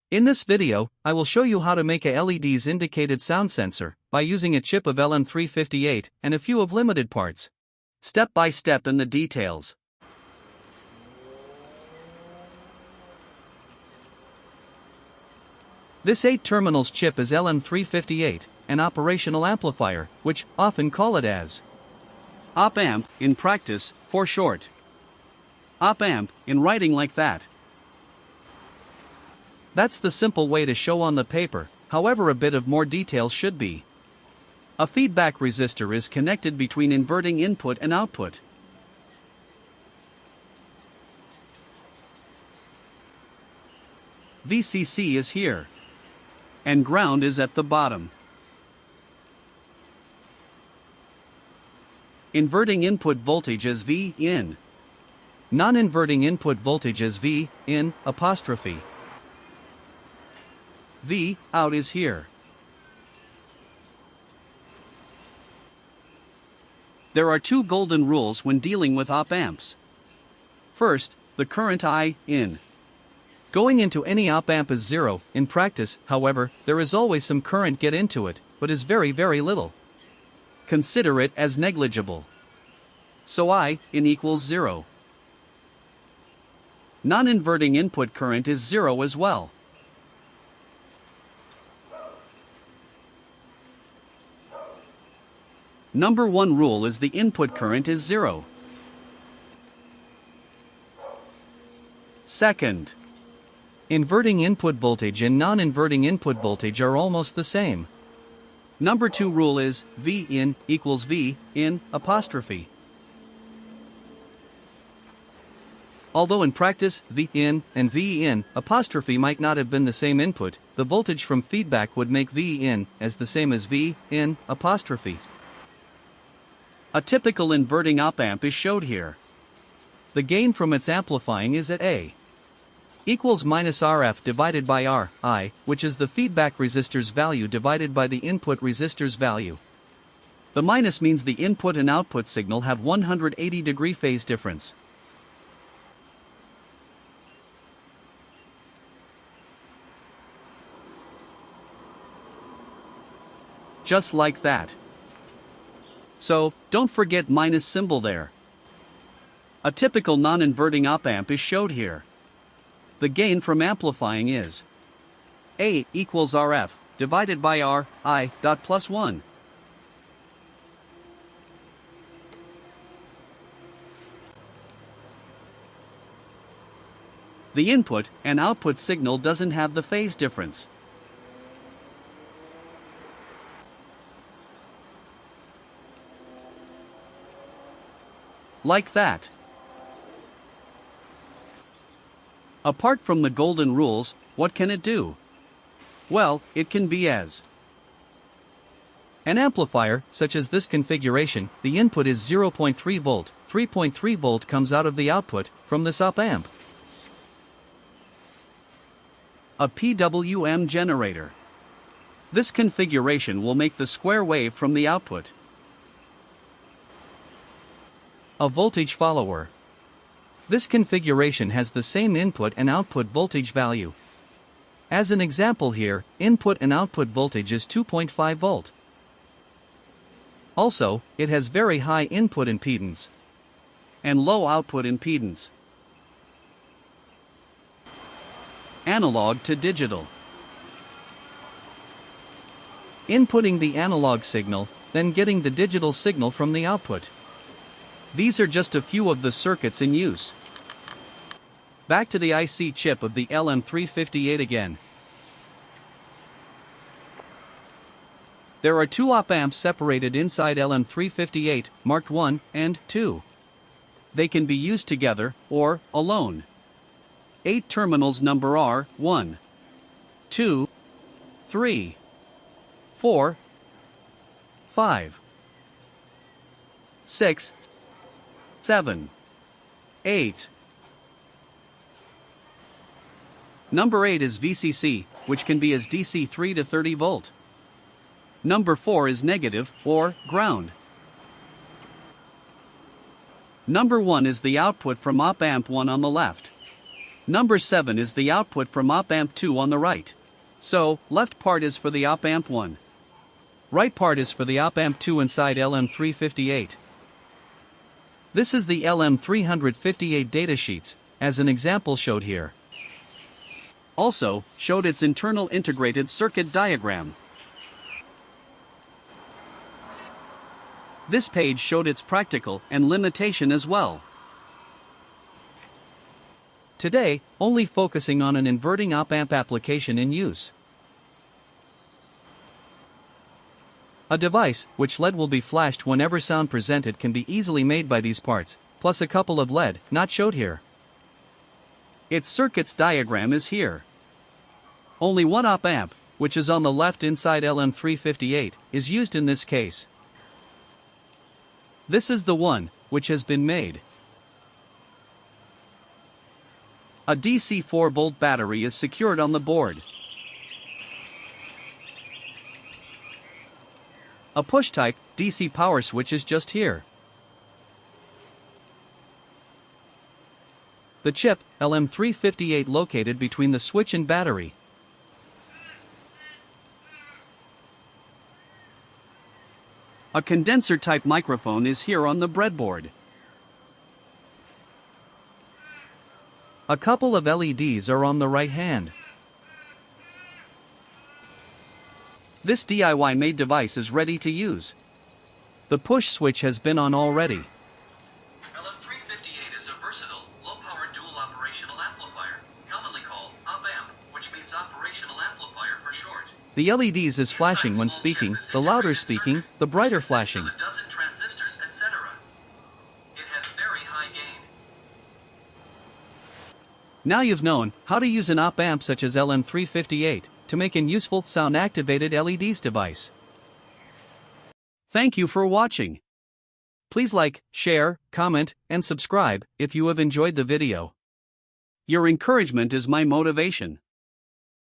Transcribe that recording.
In this video, I will show you how to make a LED's indicated sound sensor by using a chip of LM358 and a few of limited parts. Step by step in the details. This 8 terminals chip is LM358, an operational amplifier, which often call it as op-amp in practice, for short. Op-amp in writing like that. That's the simple way to show on the paper, however a bit of more detail should be. A feedback resistor is connected between inverting input and output. VCC is here. And ground is at the bottom. Inverting input voltage is V in. Non-inverting input voltage is V in apostrophe. V out is here. There are two golden rules when dealing with op-amps. First, the current I in. Going into any op-amp is zero. In practice, however, there is always some current get into it, but is very little. Consider it as negligible. So I in equals 0. Non-inverting input current is 0 as well. Number 1 rule is the input current is 0. Second, inverting input voltage and non-inverting input voltage are almost the same. Number 2 rule is V in equals V in apostrophe. Although in practice, V in and V in apostrophe might not have been the same input, the voltage from feedback would make V in as the same as V in apostrophe. A typical inverting op-amp is showed here. The gain from its amplifying is at A equals minus RF divided by RI, which is the feedback resistor's value divided by the input resistor's value. The minus means the input and output signal have 180-degree phase difference. Just like that. So, don't forget minus symbol there. A typical non-inverting op-amp is showed here. The gain from amplifying is A equals RF divided by RI dot plus 1. The input and output signal doesn't have the phase difference. Like that. Apart from the golden rules, what can it do? Well, it can be as an amplifier, such as this configuration. The input is 0.3 volt, 3.3 volt comes out of the output from this op-amp. A PWM generator. This configuration will make the square wave from the output. A voltage follower. This configuration has the same input and output voltage value. As an example here, input and output voltage is 2.5 volt. Also, it has very high input impedance and low output impedance. Analog to digital. Inputting the analog signal, then getting the digital signal from the output. These are just a few of the circuits in use. Back to the IC chip of the LM358 again. There are two op-amps separated inside LM358, marked 1 and 2. They can be used together, or alone. 8 terminals number are 1, 2, 3, 4, 5, 6, 7, 8. Number 8 is VCC, which can be as DC 3 to 30 volt. Number 4 is negative, or ground. Number 1 is the output from op-amp 1 on the left. Number 7 is the output from op-amp 2 on the right. So, left part is for the op-amp 1. Right part is for the op-amp 2 inside LM358. This is the LM358 datasheets, as an example showed here. Also, showed its internal integrated circuit diagram. This page showed its practical and limitation as well. Today, only focusing on an inverting op-amp application in use. A device, which LED will be flashed whenever sound presented, can be easily made by these parts, plus a couple of LED, not showed here. Its circuits diagram is here. Only one op-amp, which is on the left inside LM358, is used in this case. This is the one, which has been made. A DC 4-volt battery is secured on the board. A push-type DC power switch is just here. The chip, LM358, located between the switch and battery. A condenser-type microphone is here on the breadboard. A couple of LEDs are on the right hand. This DIY-made device is ready to use. The push switch has been on already. LM358 is a versatile, low-power dual operational amplifier, commonly called op-amp, which means operational amplifier for short. The LEDs is flashing when speaking, the louder speaking, the brighter flashing. Transistors, etc. It has very high gain. Now you've known how to use an op-amp such as LM358 to make an useful sound-activated LEDs device. Thank you for watching. Please like, share, comment, and subscribe if you have enjoyed the video. Your encouragement is my motivation.